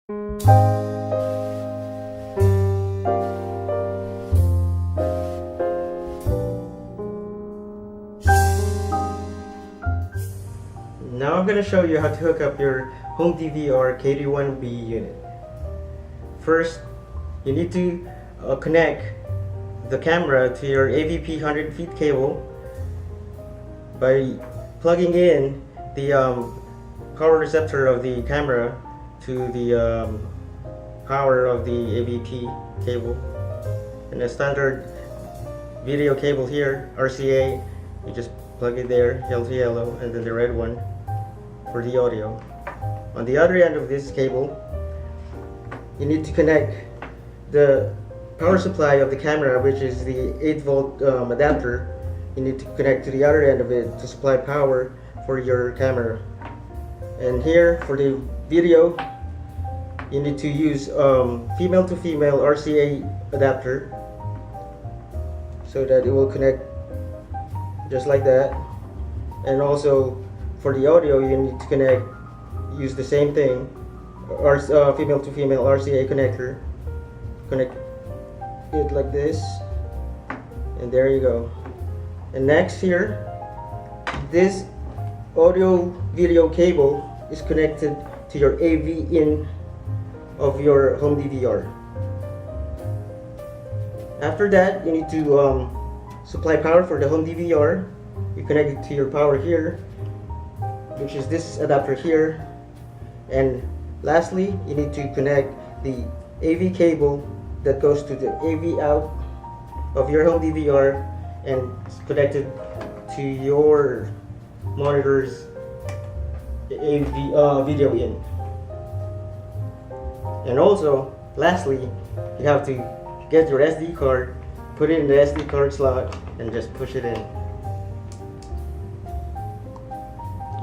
Now I'm going to show you how to hook up your HomeDVR KT1B unit. First, you need to connect the camera to your AVP 100 feet cable by plugging in the power receptor of the camera to the power of the AVP cable. And a standard video cable here, RCA, you just plug it there, yellow to yellow, and then the red one for the audio. On the other end of this cable, you need to connect the power supply of the camera, which is the 8-volt adapter. You need to connect to the other end of it to supply power for your camera. And here for the video, you need to use female to female RCA adapter so that it will connect just like that. And also for the audio, you need to use the same thing, female to female RCA connector. Connect it like this, and there you go. And next here, this audio video cable is connected to your AV in of your HomeDVR. After that, you need to supply power for the HomeDVR. You connect it to your power here, which is this adapter here. And lastly, you need to connect the AV cable that goes to the AV out of your HomeDVR and it's connected to your monitor's AV video in. And also, lastly, you have to get your SD card, put it in the SD card slot, and just push it in.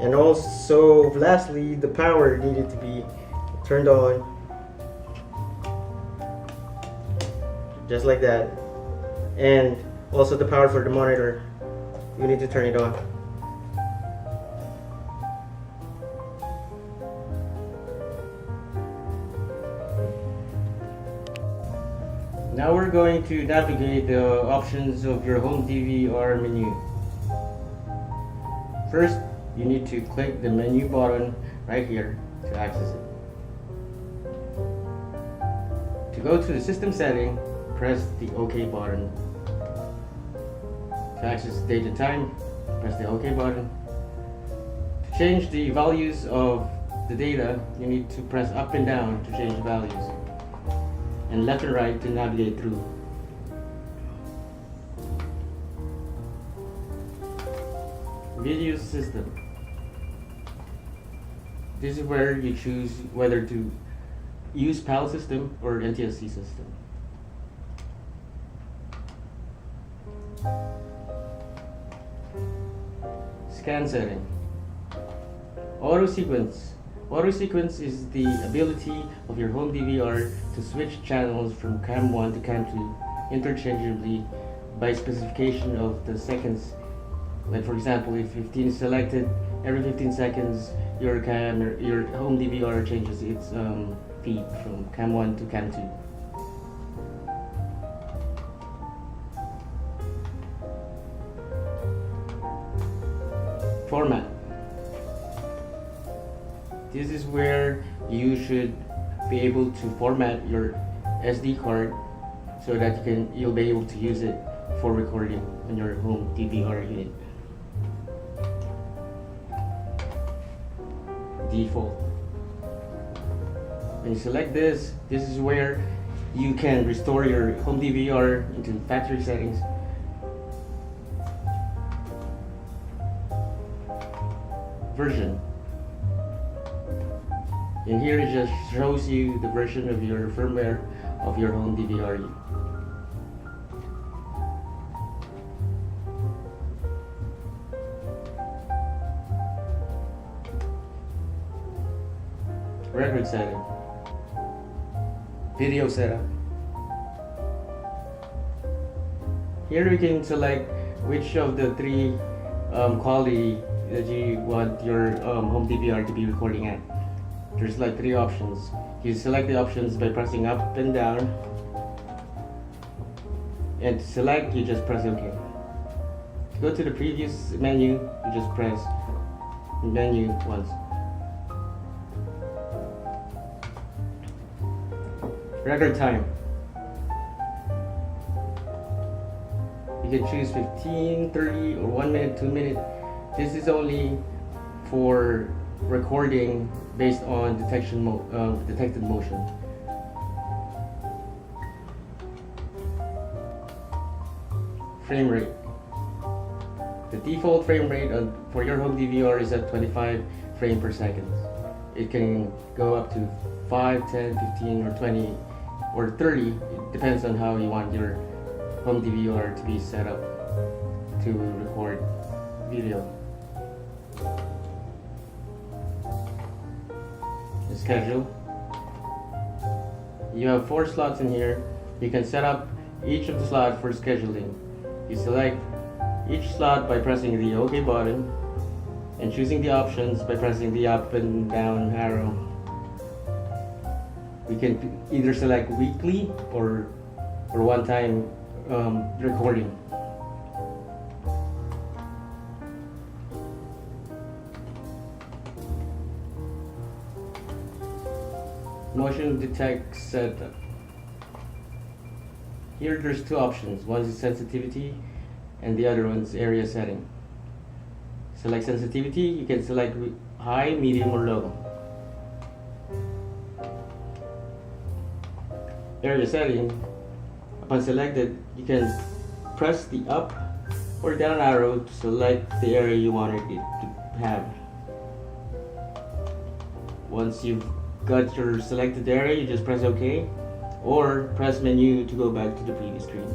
And also, lastly, the power needed to be turned on, just like that. And also the power for the monitor, you need to turn it on. Now we're going to navigate the options of your HomeDVR menu. First, you need to click the menu button right here to access it. To go to the system setting, press the OK button. To access date and time, press the OK button. To change the values of the data, you need to press up and down to change the values, and left and right to navigate through. Video system. This is where you choose whether to use PAL system or NTSC system. Scan setting. Auto sequence. Auto sequence is the ability of your HomeDVR to switch channels from cam 1 to cam 2 interchangeably by specification of the seconds. Like for example, if 15 is selected, every 15 seconds your HomeDVR changes its feed from cam 1 to cam 2. Format. This is where you should be able to format your SD card so that you'll be able to use it for recording on your HomeDVR unit. Default. When you select this is where you can restore your HomeDVR into factory settings. Version. And here it just shows you the version of your firmware of your HomeDVR unit. Record setting. Video setup. Here we can select which of the three quality that you want your HomeDVR to be recording at. There's like three options. You select the options by pressing up and down, and to select, you just press OK. To go to the previous menu, you just press menu once. Record time. You can choose 15, 30, or 1 minute, 2 minutes. This is only for recording based on detected motion. Frame rate. The default frame rate for your home DVR is at 25 frames per second. It can go up to 5, 10, 15, or 20, or 30. It depends on how you want your home DVR to be set up to record video. The schedule. You have 4 slots in here. You can set up each of the slots for scheduling. You select each slot by pressing the OK button and choosing the options by pressing the up and down arrow. We can either select weekly or one-time recording. Motion detect setup. Here there's 2 options. One is sensitivity and the other one's area setting. Select sensitivity. You can select high, medium, or low. Area setting. Upon selected, you can press the up or down arrow to select the area you wanted it to have. Once you've got your selected area, you just press OK or press menu to go back to the previous screen.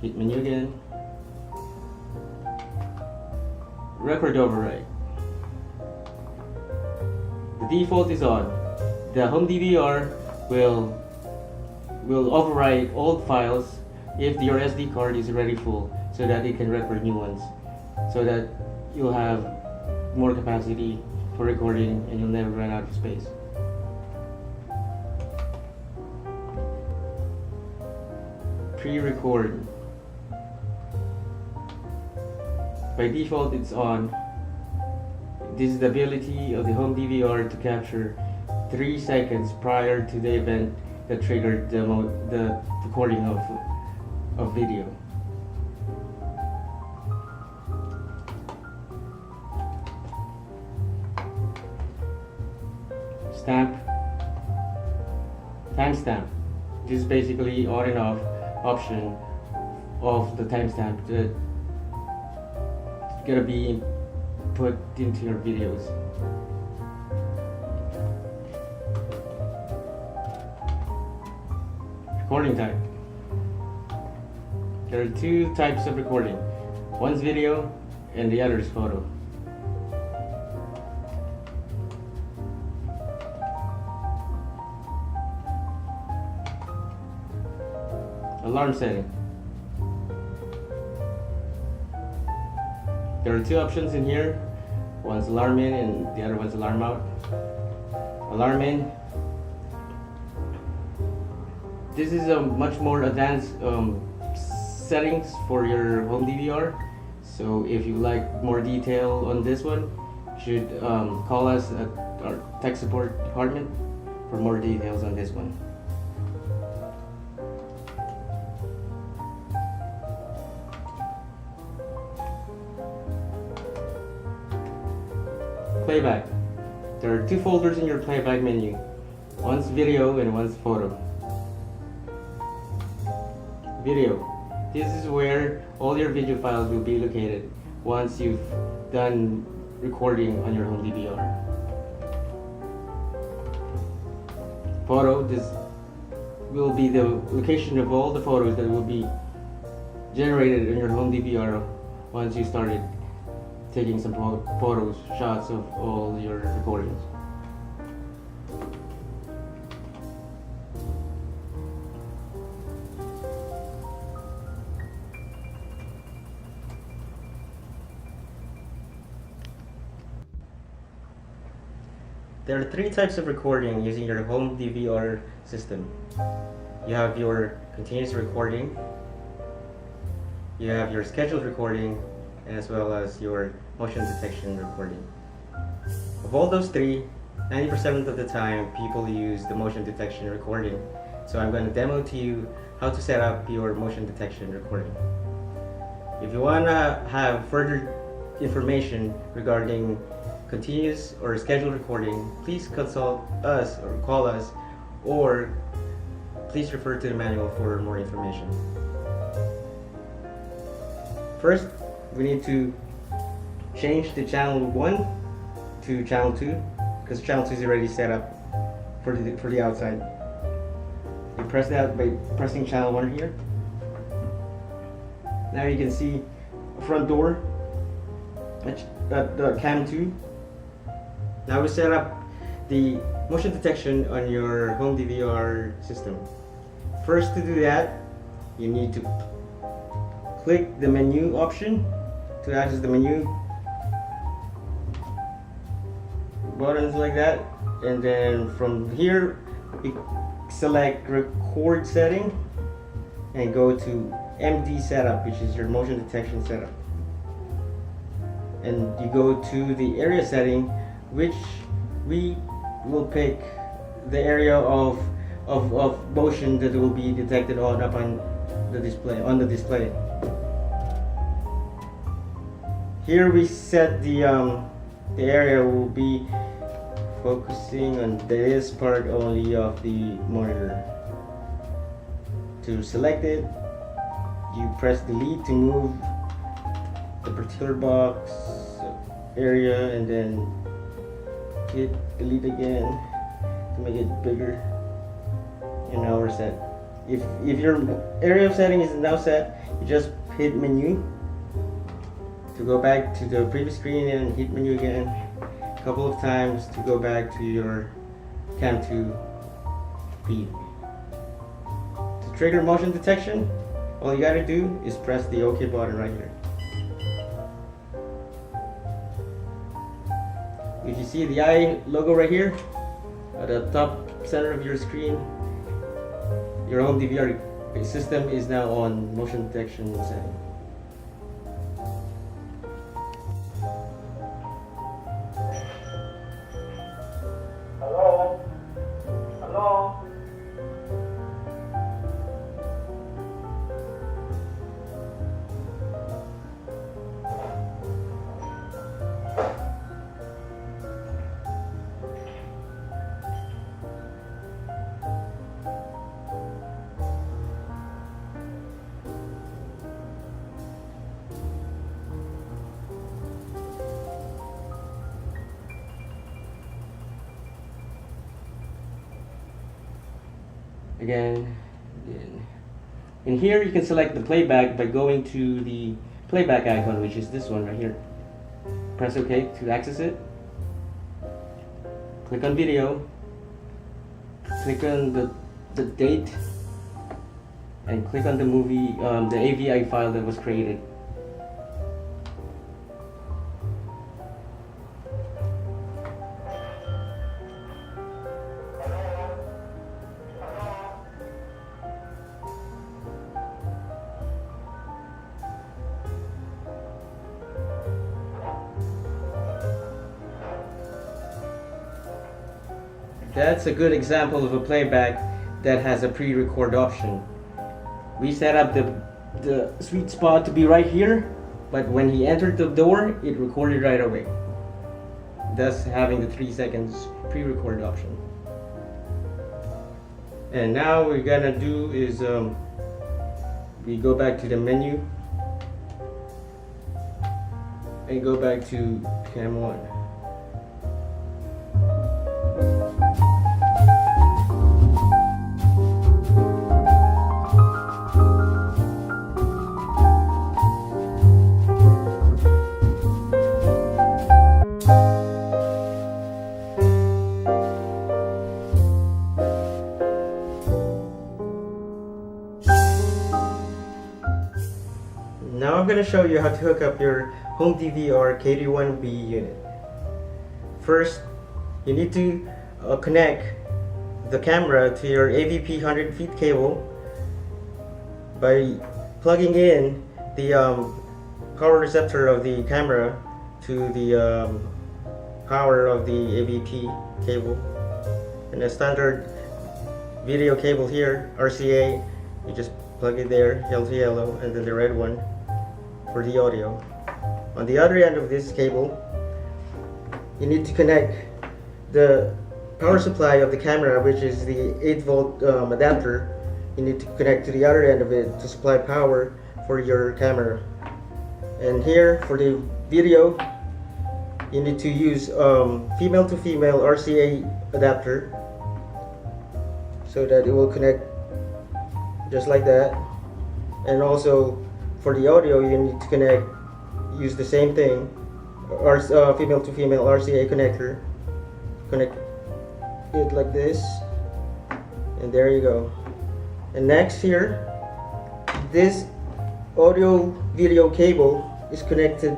Hit menu again. Record override. The default is on. The home DVR will overwrite old files if your SD card is already full, so that it can record new ones, so that you'll have more capacity for recording and you'll never run out of space. Pre-record. By default, it's on. This is the ability of the home DVR to capture 3 seconds prior to the event that triggered the recording of video. Stamp. Timestamp. This is basically on and off option of the timestamp that gonna be put into your videos. Recording type. There are 2 types of recording. One's video and the other is photo. Alarm setting. There are 2 options in here. One's alarm in and the other one's alarm out. Alarm in. This is a much more advanced settings for your home DVR. So if you like more detail on this one, you should call us at our tech support department for more details on this one. Playback. There are 2 folders in your playback menu. One's video and one's photo. Video. This is where all your video files will be located once you've done recording on your home DVR. Photo. This will be the location of all the photos that will be generated in your home DVR once you started taking some photos, shots of all your recordings. There are three types of recording using your home DVR system. You have your continuous recording, you have your scheduled recording, as well as your motion detection recording. Of all those three, 90% of the time people use the motion detection recording. So I'm going to demo to you how to set up your motion detection recording. If you want to have further information regarding continuous or scheduled recording, please consult us or call us, or please refer to the manual for more information. First, we need to change the channel 1 to channel 2 because channel 2 is already set up for the outside. You press that by pressing channel 1 here. Now you can see a front door at the cam 2. Now we set up the motion detection on your home DVR system. First, to do that, you need to click the menu option to access the menu buttons like that, and then from here you select record setting and go to MD setup, which is your motion detection setup, and you go to the area setting, which we will pick the area of motion that will be detected upon the display. Here we set the area will be focusing on this part only of the monitor. To select it, you press delete to move the particular box area, and then hit delete again to make it bigger. And now we're set. If your area of setting is now set, you just hit menu to go back to the previous screen, and hit menu again a couple of times to go back to your cam 2 feed. To trigger motion detection, all you gotta do is press the OK button right here. If you see the eye logo right here at the top center of your screen, your home DVR system is now on motion detection setting. Hello? Hello? Again. In here you can select the playback by going to the playback icon, which is this one right here. Press OK to access it. Click on video, click on the date, and click on the movie, the AVI file that was created. That's a good example of a playback that has a pre-record option. We set up the sweet spot to be right here, but when he entered the door, it recorded right away, thus having the 3 seconds pre-record option. And now what we're gonna do is we go back to the menu and go back to cam 1. Now I'm going to show you how to hook up your HomeDVR KT1B unit. First, you need to connect the camera to your AVP 100 feet cable by plugging in the power receptor of the camera to the power of the AVP cable. And a standard video cable here, RCA, you just plug it there, yellow to yellow, and then the red one for the audio. On the other end of this cable, you need to connect the power supply of the camera, which is the 8-volt adapter. You need to connect to the other end of it to supply power for your camera. And here for the video, you need to use female to female RCA adapter so that it will connect just like that. And also for the audio, you need to use the same thing, female to female RCA connector. Connect it like this, and there you go. And next here, this audio video cable is connected